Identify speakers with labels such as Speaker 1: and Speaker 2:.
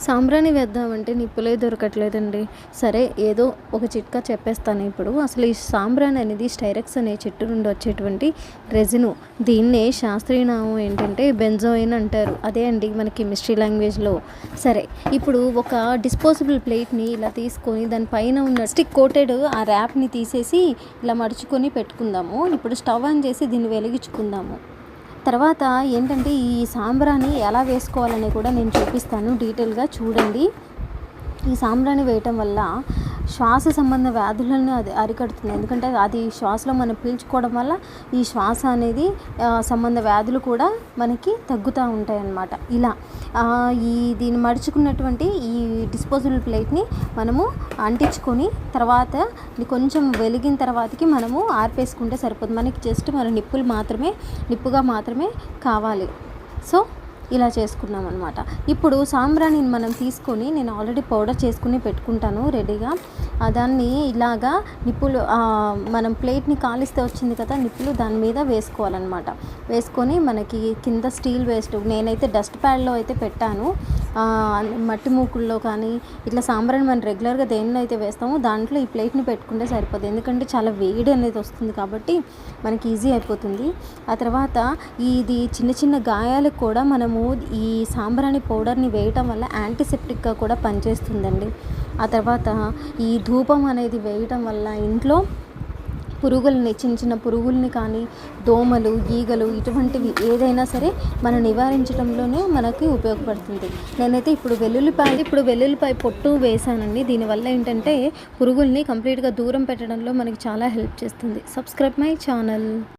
Speaker 1: సాంబ్రాణి వేద్దామంటే నిప్పులే దొరకట్లేదండి. సరే ఏదో ఒక చిట్కా చెప్పేస్తాను ఇప్పుడు. అసలు ఈ సాంబ్రాణి అనేది స్టైరెక్స్ అనే చెట్టు నుండి వచ్చేటువంటి రెజిను. దీన్నే శాస్త్రీయ నామం ఏంటంటే బెంజోయిన్ అంటారు. అదే అండి మన కెమిస్ట్రీ లాంగ్వేజ్‌లో. సరే ఇప్పుడు ఒక డిస్పోజబుల్ ప్లేట్‌ని ఇలా తీసుకొని దాని పైన ఉన్న స్టిక్ కోటెడ్ ఆ ర్యాప్‌ని తీసేసి ఇలా మడుచుకొని పెట్టుకుందాము. ఇప్పుడు స్టవ్ ఆన్ చేసి దీన్ని వెలిగించుకుందాము. తర్వాత ఏంటంటే ఈ సాంబ్రాణి ఎలా వేసుకోవాలని కూడా నేను చూపిస్తాను డీటెయిల్గా చూడండి. ఈ సాంబ్రాణి వేయటం వల్ల శ్వాస సంబంధ వ్యాధులను అది అరికడుతుంది. ఎందుకంటే అది శ్వాసలో మనం పీల్చుకోవడం వల్ల ఈ శ్వాస అనేది సంబంధ వ్యాధులు కూడా మనకి తగ్గుతూ ఉంటాయి అన్నమాట. ఇలా దీన్ని మడుచుకున్నటువంటి ఈ డిస్పోజబుల్ ప్లేట్ని మనము అంటించుకొని తర్వాత కొంచెం వెలిగిన తర్వాతకి మనము ఆర్పేసుకుంటే సరిపోతుంది. మనకి జస్ట్ మన నిప్పుగా మాత్రమే కావాలి. సో ఇలా చేసుకున్నాం అనమాట. ఇప్పుడు సాంబ్రాణిని మనం తీసుకొని నేను ఆల్రెడీ పౌడర్ చేసుకుని పెట్టుకుంటాను రెడీగా. దాన్ని ఇలాగా నిప్పులు మనం ప్లేట్ని కాలిస్తే వచ్చింది కదా నిప్పులు, దాని మీద వేసుకోవాలన్నమాట. వేసుకొని మనకి కింద స్టీల్ వేస్ట్, నేనైతే డస్ట్ ప్యాడ్లో అయితే పెట్టాను. మట్టి మూకుల్లో కానీ ఇట్లా సాంబ్రాణి మనం రెగ్యులర్గా దేనిలో అయితే వేస్తామో దాంట్లో ఈ ప్లేట్ని పెట్టుకుంటే సరిపోతుంది. ఎందుకంటే చాలా వేడి అనేది వస్తుంది కాబట్టి మనకి ఈజీ అయిపోతుంది. ఆ తర్వాత ఇది చిన్న చిన్న గాయాలకు కూడా మనము ఈ సాంబ్రాణి పౌడర్ని వేయటం వల్ల యాంటీసెప్టిక్గా కూడా పనిచేస్తుందండి. ఆ తర్వాత ఈ ధూపం అనేది వేయటం వల్ల ఇంట్లో పురుగుల్ని చిన్న పురుగుల్ని కానీ దోమలు ఈగలు ఇటువంటివి ఏదైనా సరే మనం నివారించడంలోనే మనకి ఉపయోగపడుతుంది. నేనైతే ఇప్పుడు వెల్లుల్లిపాయ పొట్టు వేసానండి. దీనివల్ల ఏంటంటే పురుగుల్ని కంప్లీట్గా దూరం పెట్టడంలో మనకి చాలా హెల్ప్ చేస్తుంది. Subscribe my channel.